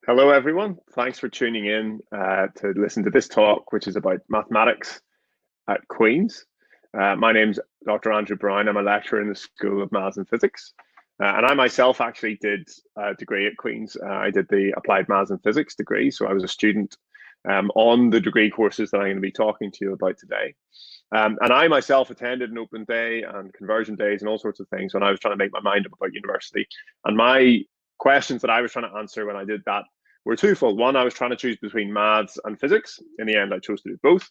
Hello, everyone. Thanks for tuning in to listen to this talk, which is about mathematics at Queen's. My name's Dr. Andrew Brown. I'm a lecturer in the School of Maths and Physics. And I myself actually did a degree at Queen's. I did the Applied Maths and Physics degree. So I was a student on the degree courses that I'm going to be talking to you about today. And I myself attended an open day and conversion days and all sorts of things when I was trying to make my mind up about university. And my questions that I was trying to answer when I did that were twofold. One, I was trying to choose between maths and physics. In the end, I chose to do both.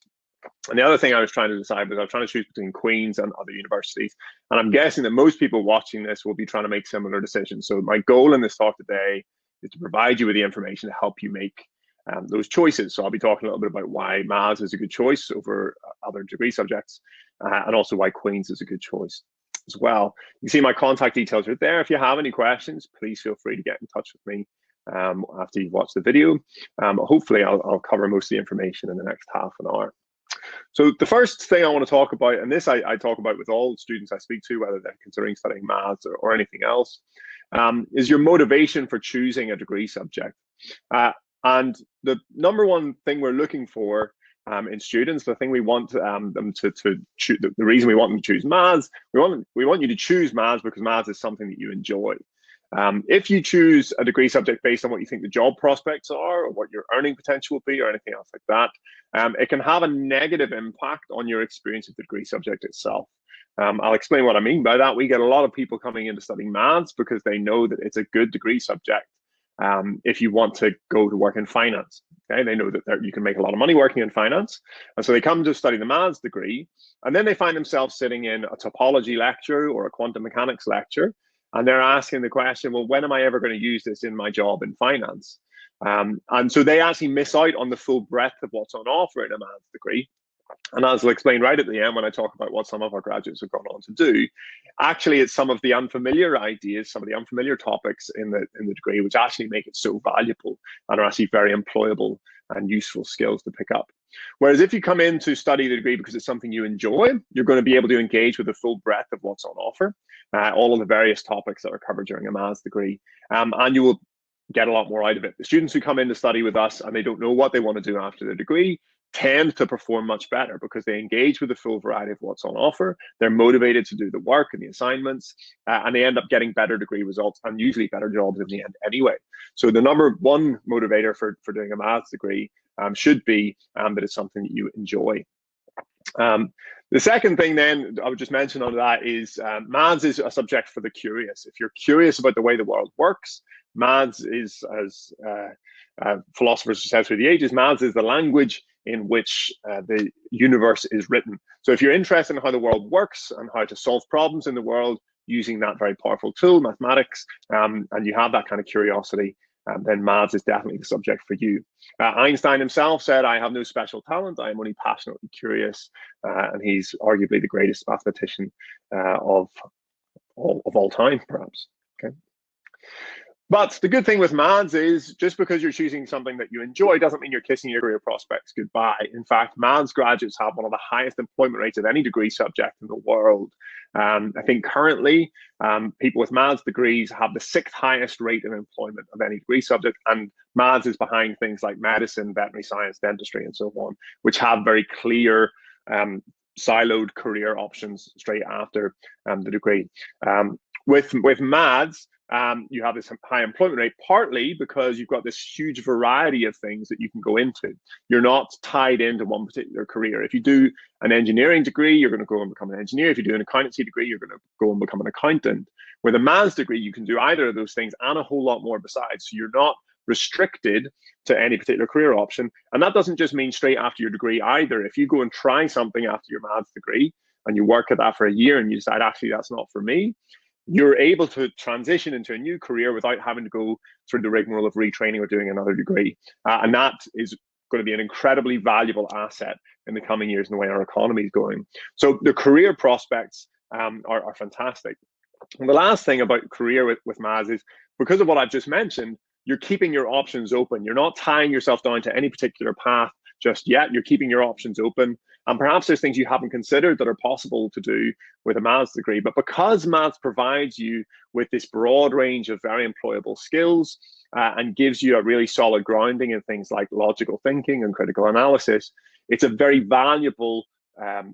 And the other thing I was trying to decide was I was trying to choose between Queen's and other universities. And I'm guessing that most people watching this will be trying to make similar decisions. So my goal in this talk today is to provide you with the information to help you make those choices. So I'll be talking a little bit about why maths is a good choice over other degree subjects, and also why Queen's is a good choice as well. You can see my contact details are there. If you have any questions, please feel free to get in touch with me after you've watched the video. Hopefully I'll cover most of the information in the next half an hour. So the first thing I want to talk about, and this I talk about with all students I speak to, whether they're considering studying maths or anything else, is your motivation for choosing a degree subject. And the number one thing we're looking for in students, the thing we want them to choose, the reason we want them to choose maths, we want you to choose maths because maths is something that you enjoy. If you choose a degree subject based on what you think the job prospects are, or what your earning potential will be, or anything else like that, it can have a negative impact on your experience of the degree subject itself. I'll explain what I mean by that. We get a lot of people coming into studying maths because they know that it's a good degree subject if you want to go to work in finance. Okay, they know that you can make a lot of money working in finance, and so they come to study the maths degree, and then they find themselves sitting in a topology lecture or a quantum mechanics lecture, and they're asking the question, well, when am I ever going to use this in my job in finance? And so they actually miss out on the full breadth of what's on offer in a maths degree. And as I'll explain right at the end when I talk about what some of our graduates have gone on to do, actually it's some of the unfamiliar ideas, some of the unfamiliar topics in the degree which actually make it so valuable and are actually very employable and useful skills to pick up. Whereas if you come in to study the degree because it's something you enjoy, you're going to be able to engage with the full breadth of what's on offer, all of the various topics that are covered during a maths degree, and you will get a lot more out of it. The students who come in to study with us and they don't know what they want to do after their degree tend to perform much better because they engage with the full variety of what's on offer. They're motivated to do the work and the assignments, and they end up getting better degree results and usually better jobs in the end anyway. So the number one motivator for doing a maths degree should be that it's something that you enjoy. The second thing then I would just mention on that is maths is a subject for the curious. If you're curious about the way the world works, maths is, as philosophers have said through the ages, maths is the language in which the universe is written. So if you're interested in how the world works and how to solve problems in the world using that very powerful tool, mathematics, and you have that kind of curiosity, then maths is definitely the subject for you. Einstein himself said, I have no special talent, I am only passionately curious, and he's arguably the greatest mathematician of all time, perhaps. Okay. But the good thing with maths is just because you're choosing something that you enjoy doesn't mean you're kissing your career prospects goodbye. In fact, maths graduates have one of the highest employment rates of any degree subject in the world. I think currently people with maths degrees have the sixth highest rate of employment of any degree subject, and maths is behind things like medicine, veterinary science, dentistry, and so on, which have very clear siloed career options straight after the degree. With maths, you have this high employment rate, partly because you've got this huge variety of things that you can go into. You're not tied into one particular career. If you do an engineering degree, you're going to go and become an engineer. If you do an accountancy degree, you're going to go and become an accountant. With a maths degree, you can do either of those things and a whole lot more besides. So you're not restricted to any particular career option. And that doesn't just mean straight after your degree either. If you go and try something after your maths degree and you work at that for a year and you decide, actually, that's not for me, you're able to transition into a new career without having to go through the rigmarole of retraining or doing another degree. And that is going to be an incredibly valuable asset in the coming years in the way our economy is going. So the career prospects are fantastic. And the last thing about career with maths is because of what I've just mentioned, you're keeping your options open. You're not tying yourself down to any particular path just yet. You're keeping your options open. And perhaps there's things you haven't considered that are possible to do with a maths degree. But because maths provides you with this broad range of very employable skills and gives you a really solid grounding in things like logical thinking and critical analysis, it's a very valuable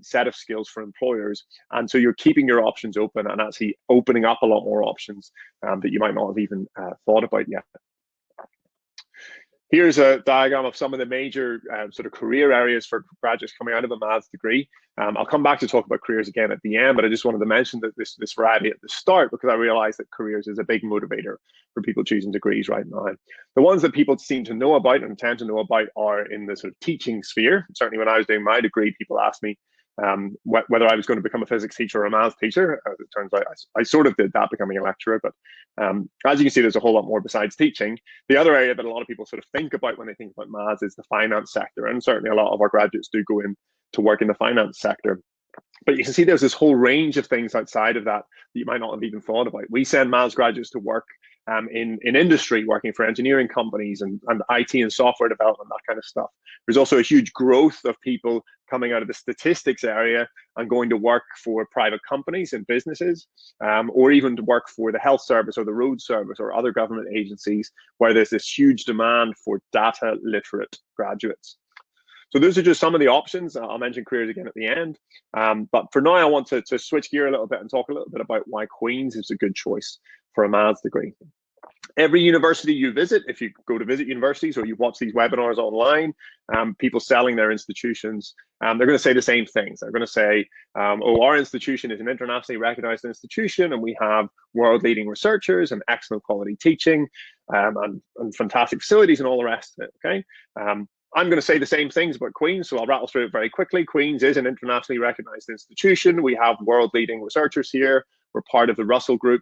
set of skills for employers. And so you're keeping your options open and actually opening up a lot more options that you might not have even thought about yet. Here's a diagram of some of the major sort of career areas for graduates coming out of a maths degree. I'll come back to talk about careers again at the end, but I just wanted to mention that this variety at the start, because I realized that careers is a big motivator for people choosing degrees right now. The ones that people seem to know about and tend to know about are in the sort of teaching sphere. Certainly when I was doing my degree, people asked me whether I was going to become a physics teacher or a maths teacher. It turns out I sort of did that, becoming a lecturer, but as you can see, there's a whole lot more besides teaching. The other area that a lot of people sort of think about when they think about maths is the finance sector, and certainly a lot of our graduates do go in to work in the finance sector. But you can see there's this whole range of things outside of that you might not have even thought about. We send maths graduates to work in industry, working for engineering companies and IT and software development, that kind of stuff. There's also a huge growth of people coming out of the statistics area and going to work for private companies and businesses, or even to work for the health service or the road service or other government agencies, where there's this huge demand for data literate graduates. So those are just some of the options. I'll mention careers again at the end. But for now, I want to switch gear a little bit and talk a little bit about why Queen's is a good choice for a maths degree. Every university you visit, if you go to visit universities or you watch these webinars online, people selling their institutions, they're going to say the same things. They're going to say, oh, our institution is an internationally recognized institution and we have world-leading researchers and excellent quality teaching and fantastic facilities and all the rest of it, okay? I'm going to say the same things about Queen's, so I'll rattle through it very quickly. Queen's is an internationally recognized institution. We have world-leading researchers here. We're part of the Russell Group,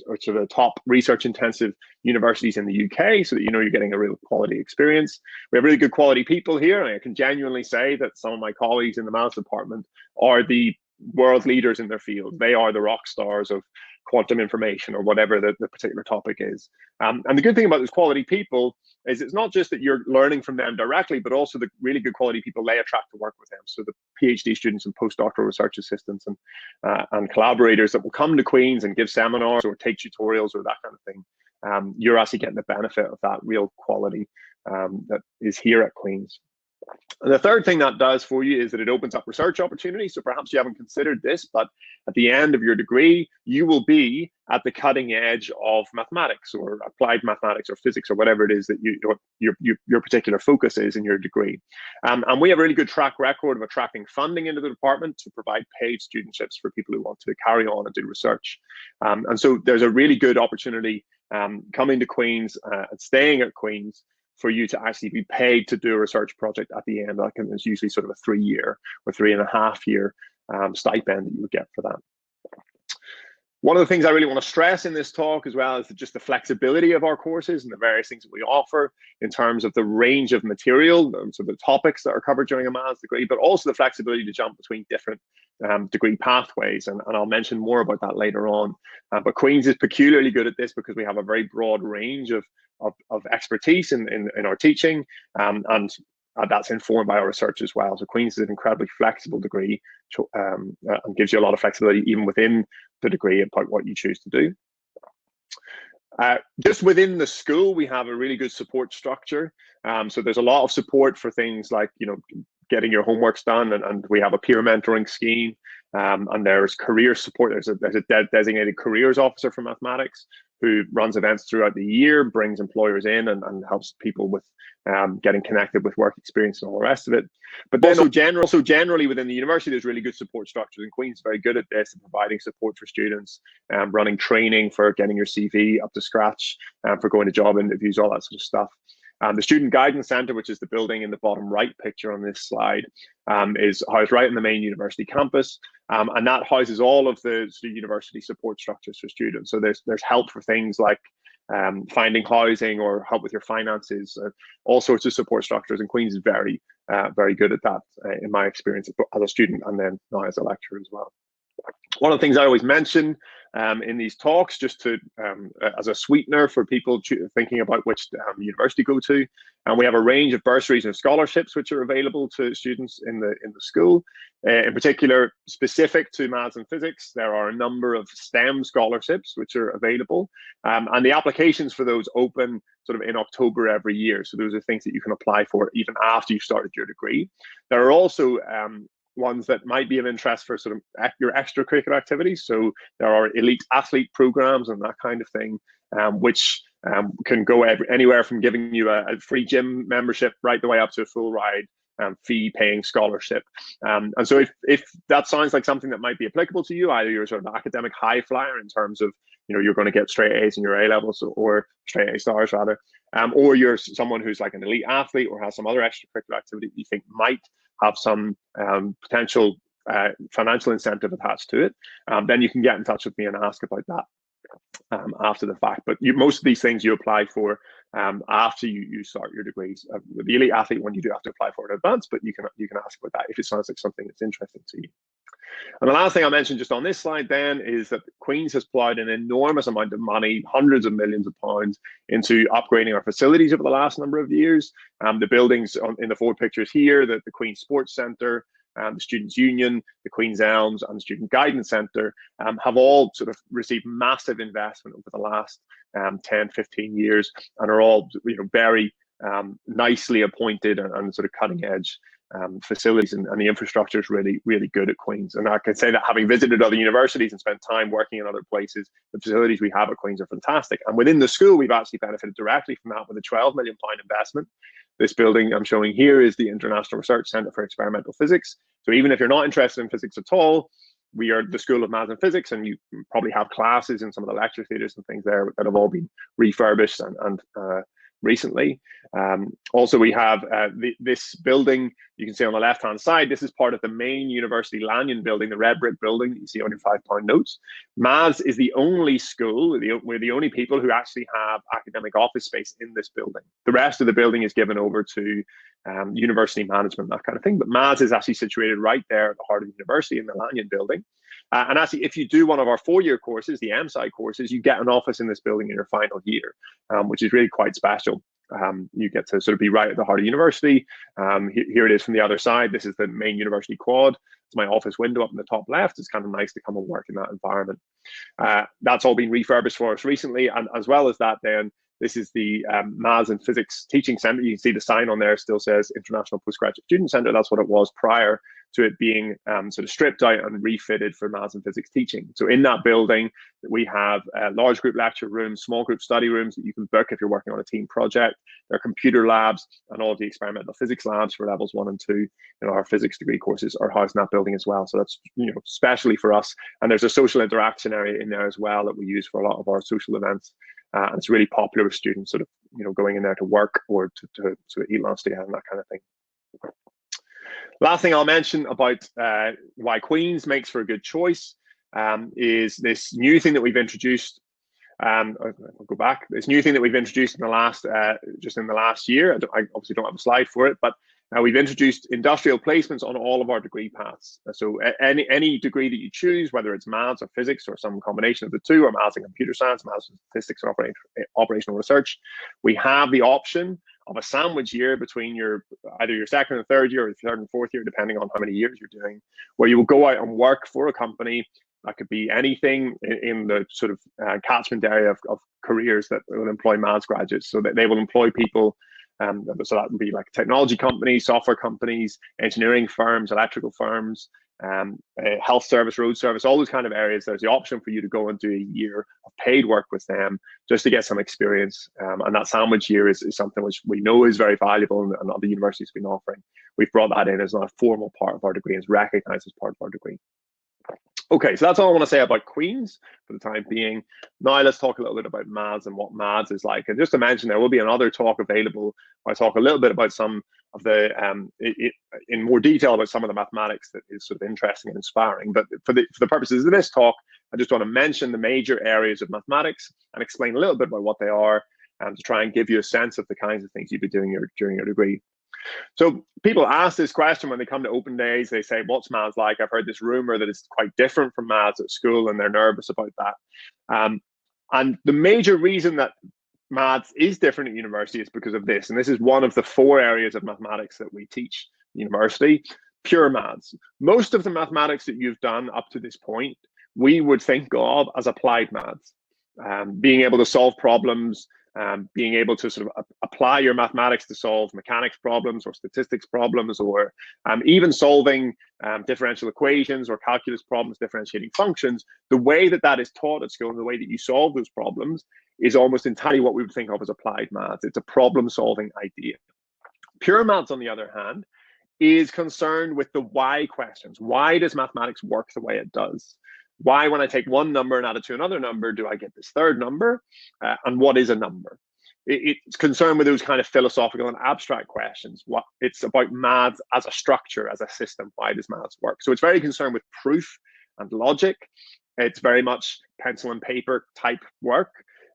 which are the top research-intensive universities in the UK, so that you know you're getting a real quality experience. We have really good quality people here, and I can genuinely say that some of my colleagues in the maths department are the world leaders in their field. They are the rock stars of quantum information or whatever the particular topic is. And the good thing about those quality people is it's not just that you're learning from them directly, but also the really good quality people they attract to work with them. So the PhD students and postdoctoral research assistants and collaborators that will come to Queen's and give seminars or take tutorials or that kind of thing, you're actually getting the benefit of that real quality that is here at Queen's. And the third thing that does for you is that it opens up research opportunities. So perhaps you haven't considered this, but at the end of your degree, you will be at the cutting edge of mathematics or applied mathematics or physics or whatever it is that your particular focus is in your degree. And we have a really good track record of attracting funding into the department to provide paid studentships for people who want to carry on and do research. And so there's a really good opportunity coming to Queen's and staying at Queen's for you to actually be paid to do a research project at the end. That is usually sort of a 3-year or 3.5-year stipend that you would get for that. One of the things I really want to stress in this talk as well is just the flexibility of our courses and the various things that we offer in terms of the range of material, so the topics that are covered during a maths degree, but also the flexibility to jump between different degree pathways. And I'll mention more about that later on. But Queen's is peculiarly good at this because we have a very broad range of expertise in our teaching, and that's informed by our research as well. So Queen's is an incredibly flexible degree and gives you a lot of flexibility even within the degree about what you choose to do. Just within the school, we have a really good support structure. So there's a lot of support for things like, you know, getting your homeworks done, and we have a peer mentoring scheme, and there's career support. There's a designated careers officer for mathematics who runs events throughout the year, brings employers in and helps people with getting connected with work experience and all the rest of it. But then also generally within the university, there's really good support structures, and Queen's is very good at this, providing support for students, running training for getting your CV up to scratch, for going to job interviews, all that sort of stuff. The Student Guidance Centre, which is the building in the bottom right picture on this slide, is housed right in the main university campus, and that houses all of the university support structures for students. So there's help for things like finding housing or help with your finances, all sorts of support structures, and Queen's is very, very good at that in my experience as a student and then now as a lecturer as well. One of the things I always mention in these talks, just to as a sweetener for people thinking about which university to go to, and we have a range of bursaries and scholarships which are available to students in the school. In particular, specific to maths and physics, there are a number of STEM scholarships which are available, and the applications for those open sort of in October every year. So those are things that you can apply for even after you've started your degree. There are also ones that might be of interest for sort of your extracurricular activities. So there are elite athlete programs and that kind of thing, which can go anywhere from giving you a free gym membership right the way up to a full ride fee-paying scholarship. And so if that sounds like something that might be applicable to you, either you're sort of an academic high flyer in terms of, you're going to get straight A's in your A levels, or straight A stars rather, or you're someone who's like an elite athlete or has some other extracurricular activity that you think might have some potential financial incentive attached to it, then you can get in touch with me and ask about that after the fact. But most of these things you apply for after you start your degrees. The elite athlete one you do have to apply for in advance, but you can ask about that if it sounds like something that's interesting to you. And the last thing I'll mention just on this slide then is that Queen's has plowed an enormous amount of money, hundreds of millions of pounds, into upgrading our facilities over the last number of years. The buildings in the forward pictures here, the Queen's Sports Centre, the Students' Union, the Queen's Elms, and the Student Guidance Centre have all sort of received massive investment over the last 10, 15 years, and are all very nicely appointed and sort of cutting edge facilities, and the infrastructure is really, really good at Queen's. And I can say that having visited other universities and spent time working in other places, the facilities we have at Queen's are fantastic. And within the school, we've actually benefited directly from that with a £12 million investment. This building I'm showing here is the International Research Centre for Experimental Physics. So even if you're not interested in physics at all, we are the School of Maths and Physics, and you probably have classes in some of the lecture theatres and things there that have all been refurbished and recently. Also, we have this building you can see on the left-hand side. This is part of the main University Lanyon building, the red brick building that you see on your £5 notes. Maths is the only school, we're the only people who actually have academic office space in this building. The rest of the building is given over to university management, that kind of thing. But Maths is actually situated right there at the heart of the university in the Lanyon building. And actually, if you do one of our 4-year courses, the MSci courses, you get an office in this building in your final year, which is really quite special. You get to sort of be right at the heart of university. Here it is from the other side. This is the main university quad. It's my office window up in the top left. It's kind of nice to come and work in that environment. That's all been refurbished for us recently. And as well as that, then, this is the Maths and Physics Teaching Centre. You can see the sign on there still says International Postgraduate Student Centre. That's what it was prior to it being sort of stripped out and refitted for maths and physics teaching. So in that building, we have large group lecture rooms, small group study rooms that you can book if you're working on a team project. There are computer labs and all of the experimental physics labs for levels 1 and 2. Our physics degree courses are housed in that building as well. So that's especially for us. And there's a social interaction area in there as well that we use for a lot of our social events. And it's really popular with students sort of going in there to work or to eat lunch together and that kind of thing. Last thing I'll mention about why Queen's makes for a good choice is this new thing that we've introduced. I'll go back. This new thing that we've introduced in the last just in the last year. I obviously don't have a slide for it, but we've introduced industrial placements on all of our degree paths. So any degree that you choose, whether it's maths or physics or some combination of the two, or maths and computer science, maths and statistics and operational research, we have the option of a sandwich year between either your second and third year or your third and fourth year, depending on how many years you're doing, where you will go out and work for a company. That could be anything in the sort of catchment area of careers that will employ maths graduates. So that they will employ people. So that would be like technology companies, software companies, engineering firms, electrical firms, health service, road service, all those kind of areas. There's the option for you to go and do a year of paid work with them just to get some experience. And that sandwich year is something which we know is very valuable, and other universities have been offering. We've brought that in as not a formal part of our degree, and it's recognized as part of our degree. Okay, so that's all I want to say about Queen's for the time being. Now let's talk a little bit about maths and what maths is like. And just to mention, there will be another talk available where I talk a little bit about some of the, in more detail about some of the mathematics that is sort of interesting and inspiring. But for the purposes of this talk, I just want to mention the major areas of mathematics and explain a little bit about what they are, and to try and give you a sense of the kinds of things you'd be doing during your degree. So people ask this question when they come to open days. They say, what's maths like? I've heard this rumor that it's quite different from maths at school, and they're nervous about that. And the major reason that maths is different at university is because of this. And this is one of the 4 areas of mathematics that we teach at university: pure maths. Most of the mathematics that you've done up to this point, we would think of as applied maths. Being able to solve problems, being able to sort of apply your mathematics to solve mechanics problems or statistics problems, or even solving differential equations or calculus problems, differentiating functions. The way that that is taught at school and the way that you solve those problems is almost entirely what we would think of as applied maths. It's a problem-solving idea. Pure maths, on the other hand, is concerned with the why questions. Why does mathematics work the way it does? Why, when I take one number and add it to another number, do I get this third number? And what is a number? It's concerned with those kind of philosophical and abstract questions. It's about maths as a structure, as a system. Why does maths work? So it's very concerned with proof and logic. It's very much pencil and paper type work.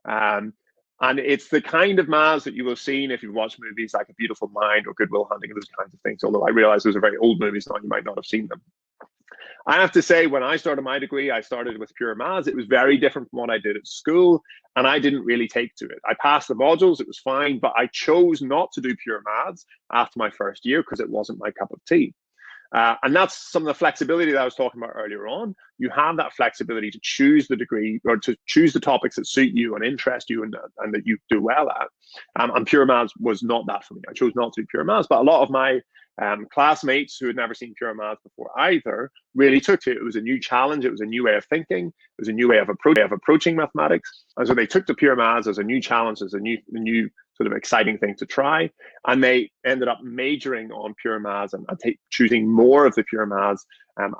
And it's the kind of maths that you will have seen if you've watched movies like A Beautiful Mind or Good Will Hunting and those kinds of things. Although I realize those are very old movies now, you might not have seen them. I have to say, when I started my degree, I started with pure maths. It was very different from what I did at school, and I didn't really take to it. I passed the modules, it was fine, but I chose not to do pure maths after my first year because it wasn't my cup of tea. And that's some of the flexibility that I was talking about earlier on. You have that flexibility to choose the degree or to choose the topics that suit you and interest you and that you do well at. And pure maths was not that for me. I chose not to do pure maths, but a lot of my classmates who had never seen pure maths before either really took to it. It was a new challenge. It was a new way of thinking. It was a new way of approaching mathematics. And so they took to pure maths as a new challenge, as a new sort of exciting thing to try. And they ended up majoring on pure maths and choosing more of the pure maths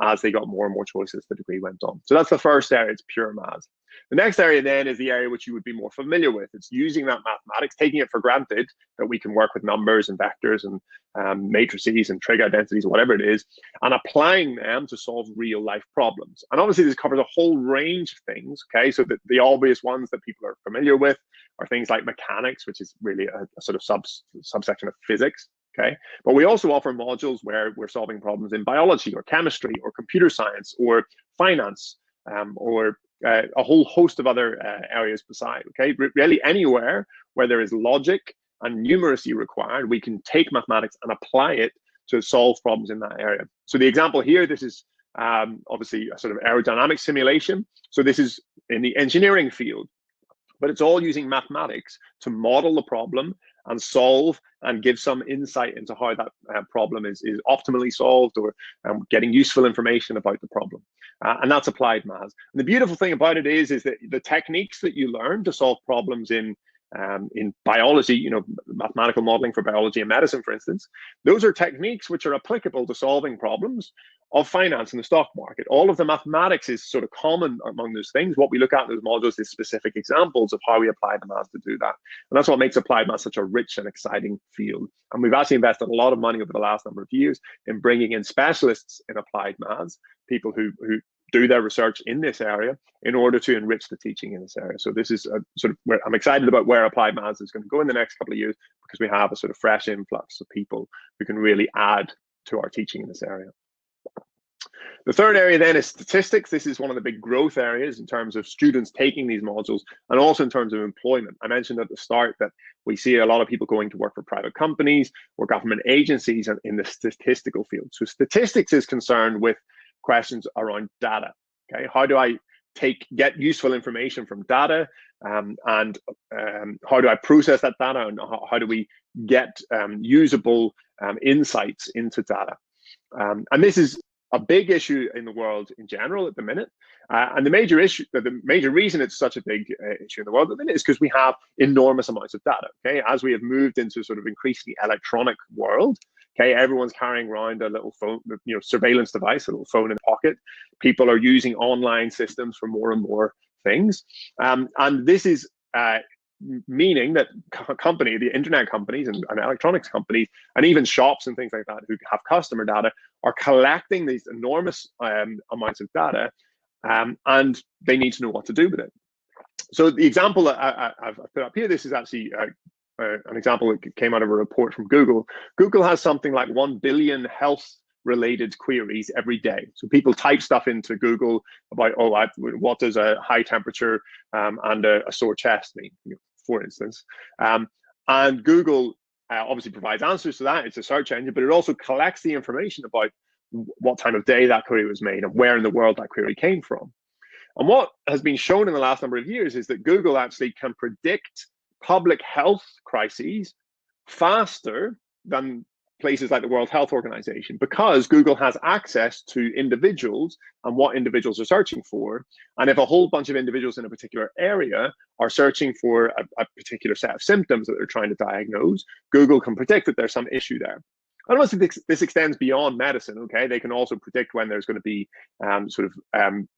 as they got more and more choices the degree went on. So that's the first area, it's pure maths. The next area then is the area which you would be more familiar with. It's using that mathematics, taking it for granted that we can work with numbers and vectors and matrices and trig identities, whatever it is, and applying them to solve real life problems. And obviously this covers a whole range of things, okay? So the obvious ones that people are familiar with are things like mechanics, which is really a sort of subsection of physics, okay? But we also offer modules where we're solving problems in biology or chemistry or computer science or finance or a whole host of other areas beside, okay? Really anywhere where there is logic and numeracy required, we can take mathematics and apply it to solve problems in that area. So the example here, this is obviously a sort of aerodynamic simulation. So this is in the engineering field, but it's all using mathematics to model the problem and solve and give some insight into how that problem is optimally solved, or getting useful information about the problem. And that's applied maths. And the beautiful thing about it is that the techniques that you learn to solve problems in biology, you know, mathematical modeling for biology and medicine, for instance, those are techniques which are applicable to solving problems of finance and the stock market. All of the mathematics is sort of common among those things. What we look at in those modules is specific examples of how we apply the maths to do that. And that's what makes applied maths such a rich and exciting field. And we've actually invested a lot of money over the last number of years in bringing in specialists in applied maths, people who do their research in this area in order to enrich the teaching in this area. So this is sort of where I'm excited about where applied maths is going to go in the next couple of years, because we have a sort of fresh influx of people who can really add to our teaching in this area. The third area then is statistics. This is one of the big growth areas in terms of students taking these modules, and also in terms of employment. I mentioned at the start that we see a lot of people going to work for private companies or government agencies in the statistical field. So statistics is concerned with questions around data. Okay, how do I get useful information from data, and how do I process that data, and how do we get usable insights into data? And this is a big issue in the world in general at the minute. And the major reason it's such a big issue in the world at the minute is because we have enormous amounts of data. Okay, as we have moved into sort of increasingly electronic world, okay, everyone's carrying around a little phone, you know, surveillance device, a little phone in the pocket. People are using online systems for more and more things. And this is meaning that the internet companies and electronics companies, and even shops and things like that who have customer data, are collecting these enormous amounts of data, and they need to know what to do with it. So the example that I've put up here, this is actually an example that came out of a report from Google. Google has something like 1 billion health-related queries every day. So people type stuff into Google about, what does a high temperature and a sore chest mean, for instance. And Google obviously provides answers to that. It's a search engine, but it also collects the information about what time of day that query was made and where in the world that query came from. And what has been shown in the last number of years is that Google actually can predict public health crises faster than places like the World Health Organization, because Google has access to individuals and what individuals are searching for. And if a whole bunch of individuals in a particular area are searching for a particular set of symptoms that they're trying to diagnose, Google can predict that there's some issue there. And also this extends beyond medicine, okay? They can also predict when there's going to be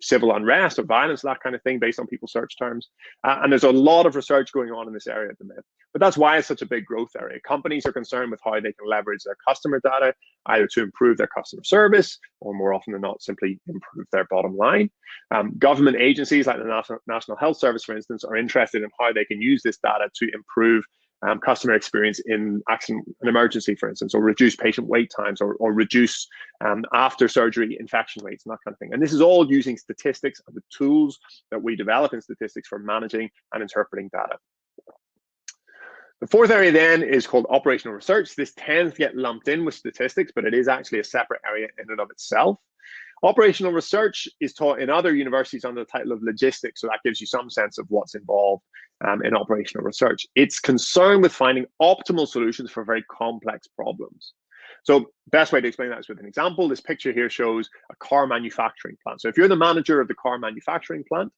civil unrest or violence, that kind of thing, based on people's search terms. And there's a lot of research going on in this area at the minute. But that's why it's such a big growth area. Companies are concerned with how they can leverage their customer data, either to improve their customer service, or more often than not, simply improve their bottom line. Government agencies like the National Health Service, for instance, are interested in how they can use this data to improve customer experience in accident and emergency, for instance, or reduce patient wait times, or reduce after surgery infection rates and that kind of thing. And this is all using statistics and the tools that we develop in statistics for managing and interpreting data. The fourth area then is called operational research. This tends to get lumped in with statistics, but it is actually a separate area in and of itself. Operational research is taught in other universities under the title of logistics, so that gives you some sense of what's involved in operational research. It's concerned with finding optimal solutions for very complex problems. So best way to explain that is with an example. This picture here shows a car manufacturing plant. So if you're the manager of the car manufacturing plant,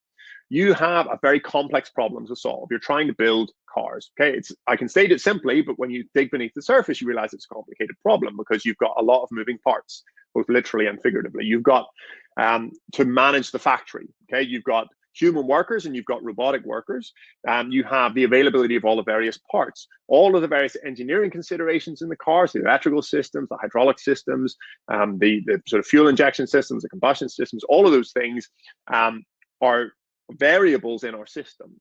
you have a very complex problem to solve. You're trying to build cars. Okay, I can state it simply, but when you dig beneath the surface, you realize it's a complicated problem because you've got a lot of moving parts, both literally and figuratively. You've got to manage the factory. Okay, you've got human workers and you've got robotic workers. You have the availability of all the various parts, all of the various engineering considerations in the cars, the electrical systems, the hydraulic systems, the sort of fuel injection systems, the combustion systems. All of those things are variables in our system.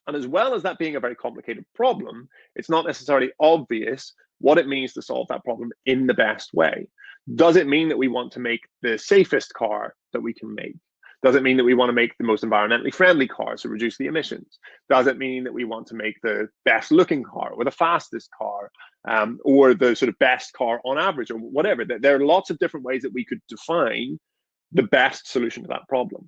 And as well as that being a very complicated problem, it's not necessarily obvious what it means to solve that problem in the best way. Does it mean that we want to make the safest car that we can make? Does it mean that we want to make the most environmentally friendly cars to reduce the emissions? Does it mean that we want to make the best looking car or the fastest car or the sort of best car on average or whatever? There are lots of different ways that we could define the best solution to that problem.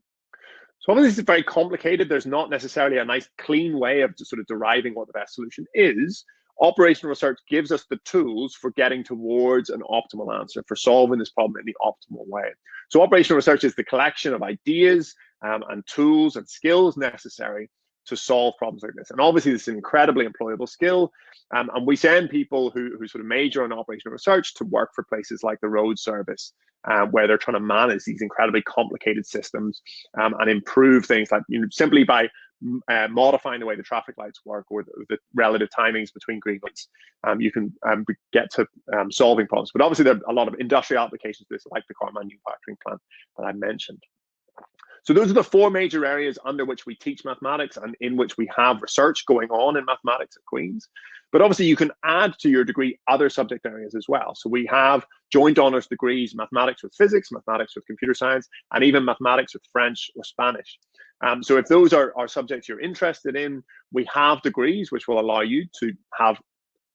So obviously this is very complicated. There's not necessarily a nice clean way of just sort of deriving what the best solution is. Operational research gives us the tools for getting towards an optimal answer, for solving this problem in the optimal way. So operational research is the collection of ideas and tools and skills necessary to solve problems like this. And obviously this is an incredibly employable skill. And we send people who sort of major in operational research to work for places like the road service, where they're trying to manage these incredibly complicated systems and improve things like, simply by modifying the way the traffic lights work or the relative timings between green lights, you can get to solving problems. But obviously there are a lot of industrial applications to this, like the car manufacturing plant that I mentioned. So those are the four major areas under which we teach mathematics and in which we have research going on in mathematics at Queen's. But obviously you can add to your degree other subject areas as well. So we have joint honours degrees, mathematics with physics, mathematics with computer science, and even mathematics with French or Spanish. So if those are subjects you're interested in, we have degrees which will allow you to have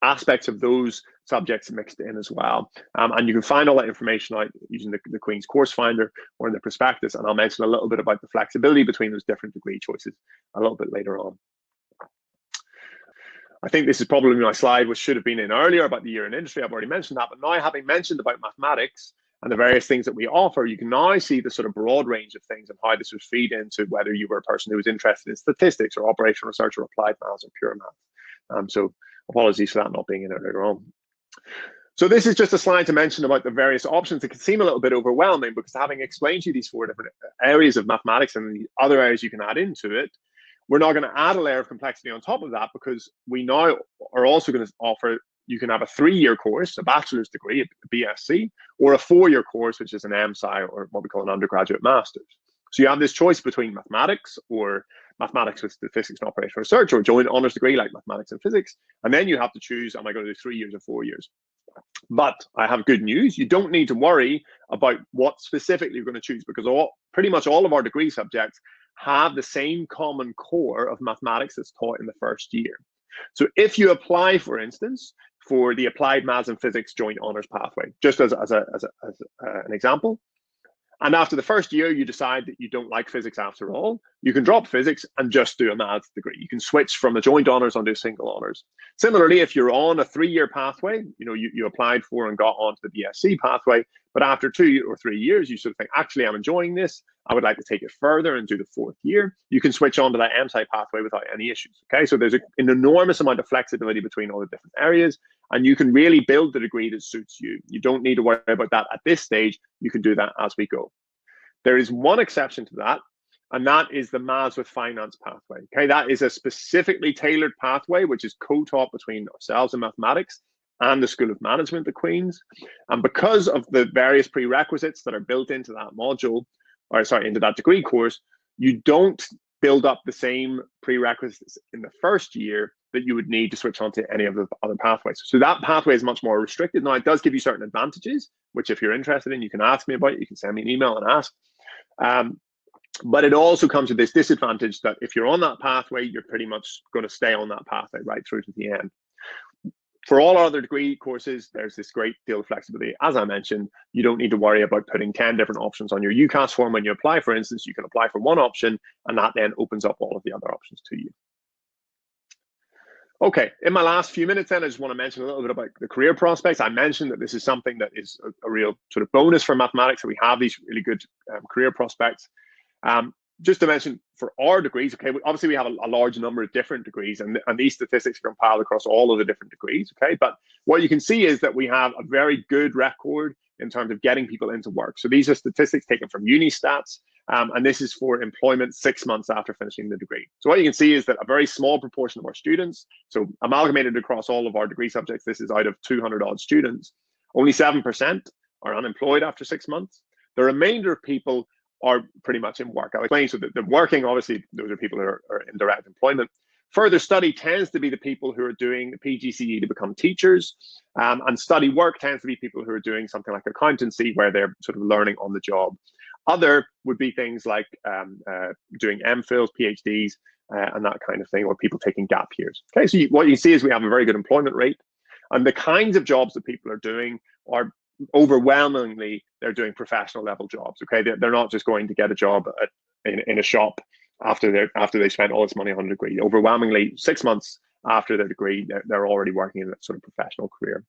aspects of those subjects mixed in as well. And you can find all that information out using the Queen's Course Finder or in the prospectus. And I'll mention a little bit about the flexibility between those different degree choices a little bit later on. I think this is probably my slide, which should have been in earlier about the year in industry. I've already mentioned that, but now having mentioned about mathematics and the various things that we offer, you can now see the sort of broad range of things and how this would feed into whether you were a person who was interested in statistics or operational research or applied maths or pure maths. So apologies for that not being in earlier on. So this is just a slide to mention about the various options. It can seem a little bit overwhelming because having explained to you these four different areas of mathematics and the other areas you can add into it, we're now going to add a layer of complexity on top of that because we now are also going to offer, you can have a 3-year course, a bachelor's degree, a BSc, or a 4-year course, which is an MSci or what we call an undergraduate master's. So you have this choice between mathematics or mathematics with statistics and operational research, or a joint honours degree like mathematics and physics. And then you have to choose, am I going to do 3 years or 4 years? But I have good news. You don't need to worry about what specifically you're going to choose, because pretty much all of our degree subjects have the same common core of mathematics that's taught in the first year. So if you apply, for instance, for the Applied Maths and Physics Joint Honours pathway, just as an example, and after the first year, you decide that you don't like physics after all, you can drop physics and just do a maths degree. You can switch from a joint honours onto a single honours. Similarly, if you're on a 3-year pathway, you applied for and got onto the BSc pathway, but after 2 or 3 years, you sort of think, actually, I'm enjoying this. I would like to take it further and do the 4th year. You can switch on to that MSci pathway without any issues. Okay, so there's an enormous amount of flexibility between all the different areas, and you can really build the degree that suits you. You don't need to worry about that at this stage. You can do that as we go. There is one exception to that, and that is the Maths with Finance pathway. Okay, that is a specifically tailored pathway, which is co-taught between ourselves in mathematics and the School of Management at Queen's. And because of the various prerequisites that are built into that module, or sorry, into that degree course, you don't build up the same prerequisites in the first year that you would need to switch on to any of the other pathways. So that pathway is much more restricted. Now, it does give you certain advantages, which if you're interested in, you can ask me about. You can send me an email and ask. But it also comes with this disadvantage that if you're on that pathway, you're pretty much going to stay on that pathway right through to the end. For all other degree courses, there's this great deal of flexibility. As I mentioned, you don't need to worry about putting 10 different options on your UCAS form when you apply. For instance, you can apply for one option, and that then opens up all of the other options to you. Okay, in my last few minutes then, I just want to mention a little bit about the career prospects. I mentioned that this is something that is a real sort of bonus for mathematics, that we have these really good career prospects. Just to mention, for our degrees, okay, obviously we have a large number of different degrees, and these statistics are compiled across all of the different degrees, okay? But what you can see is that we have a very good record in terms of getting people into work. So these are statistics taken from Unistats, and this is for employment 6 months after finishing the degree. So what you can see is that a very small proportion of our students, so amalgamated across all of our degree subjects, this is out of 200 odd students, only 7% are unemployed after 6 months. The remainder of people are pretty much in work. I'll explain. So the working, obviously, those are people who are in direct employment. Further study tends to be the people who are doing the PGCE to become teachers, and study work tends to be people who are doing something like accountancy, where they're sort of learning on the job. Other would be things like doing MPhils, PhDs, and that kind of thing, or people taking gap years. Okay, so what you see is we have a very good employment rate, and the kinds of jobs that people are doing are overwhelmingly, they're doing professional level jobs. Okay, they're not just going to get a job in a shop after they spent all this money on a degree. Overwhelmingly, 6 months after their degree, they're already working in a sort of professional career.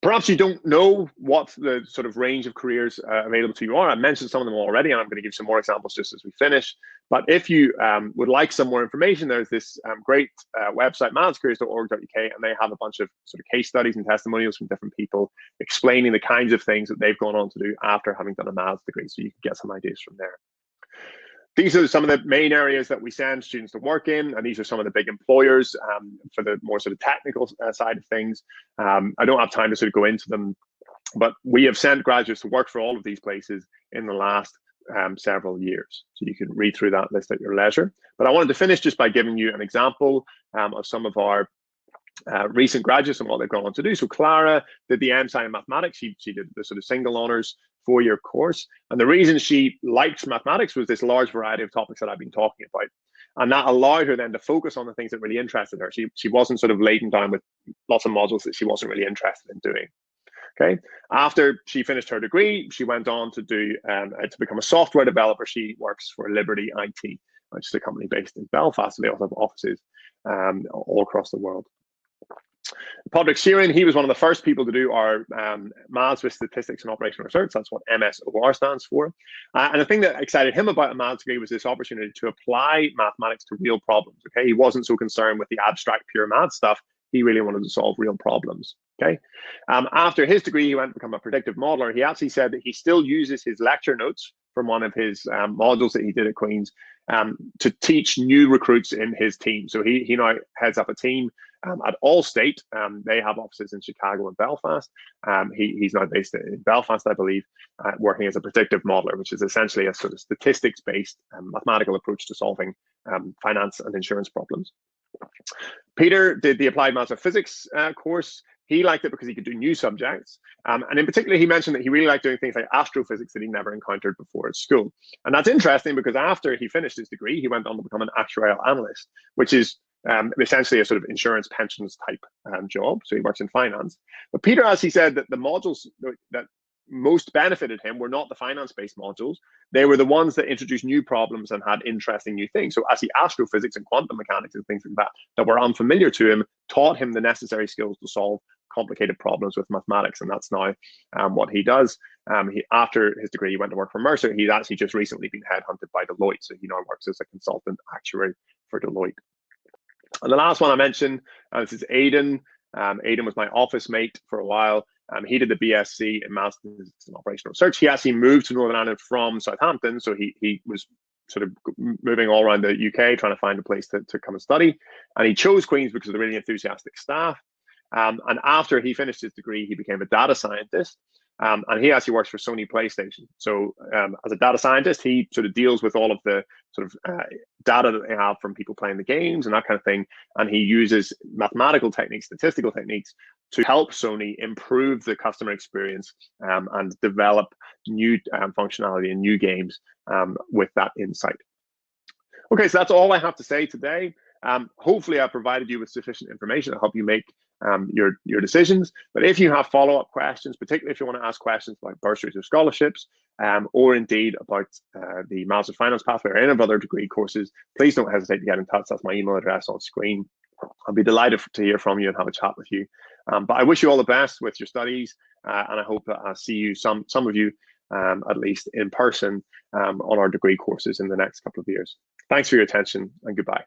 Perhaps you don't know what the sort of range of careers available to you are. I mentioned some of them already, and I'm going to give some more examples just as we finish. But if you would like some more information, there's this great website, mathscareers.org.uk, and they have a bunch of sort of case studies and testimonials from different people explaining the kinds of things that they've gone on to do after having done a maths degree, so you can get some ideas from there. These are some of the main areas that we send students to work in, and these are some of the big employers for the more sort of technical side of things. I don't have time to sort of go into them, but we have sent graduates to work for all of these places in the last several years. So you can read through that list at your leisure. But I wanted to finish just by giving you an example of some of our recent graduates and what they've gone on to do. So Clara did the MSci in mathematics. She did the sort of single honours 4-year course. And the reason she liked mathematics was this large variety of topics that I've been talking about. And that allowed her then to focus on the things that really interested her. She wasn't sort of laden down with lots of modules that she wasn't really interested in doing. Okay. After she finished her degree, she went on to do to become a software developer. She works for Liberty IT, which is a company based in Belfast. They also have offices all across the world. Patrick Sheeran, he was one of the first people to do our maths with statistics and operational research. That's what MSOR stands for. And the thing that excited him about a maths degree was this opportunity to apply mathematics to real problems. Okay, he wasn't so concerned with the abstract pure math stuff. He really wanted to solve real problems. Okay, after his degree, he went to become a predictive modeler. He actually said that he still uses his lecture notes from one of his modules that he did at Queen's to teach new recruits in his team. So he now heads up a team at Allstate. They have offices in Chicago and Belfast. He's now based in Belfast, I believe, working as a predictive modeler, which is essentially a sort of statistics-based mathematical approach to solving finance and insurance problems. Peter did the Applied Maths of Physics course. He liked it because he could do new subjects. And in particular, he mentioned that he really liked doing things like astrophysics that he never encountered before at school. And that's interesting because after he finished his degree, he went on to become an actuarial analyst, which is essentially a sort of insurance pensions type job. So he works in finance. But Peter, as he said, that the modules that most benefited him were not the finance-based modules. They were the ones that introduced new problems and had interesting new things. So as he astrophysics and quantum mechanics and things like that were unfamiliar to him, taught him the necessary skills to solve complicated problems with mathematics. And that's now what he does. After his degree, he went to work for Mercer. He's actually just recently been headhunted by Deloitte. So he now works as a consultant actuary for Deloitte. And the last one I mentioned, this is Aiden. Aiden was my office mate for a while. He did the BSc in Maths and Operational Research. He actually moved to Northern Ireland from Southampton, so he was sort of moving all around the UK trying to find a place to come and study. And he chose Queen's because of the really enthusiastic staff. And after he finished his degree, he became a data scientist. And he actually works for Sony PlayStation. So as a data scientist, he sort of deals with all of the sort of data that they have from people playing the games and that kind of thing. And he uses mathematical techniques, statistical techniques to help Sony improve the customer experience and develop new functionality and new games with that insight. Okay, so that's all I have to say today. Hopefully I provided you with sufficient information to help you make your decisions. But if you have follow-up questions, particularly if you want to ask questions about bursaries or scholarships, or indeed about the Maths of Finance pathway or any of other degree courses, please don't hesitate to get in touch. That's my email address on screen. I'll be delighted to hear from you and have a chat with you. But I wish you all the best with your studies, and I hope that I'll see you, some of you, at least in person, on our degree courses in the next couple of years. Thanks for your attention, and goodbye.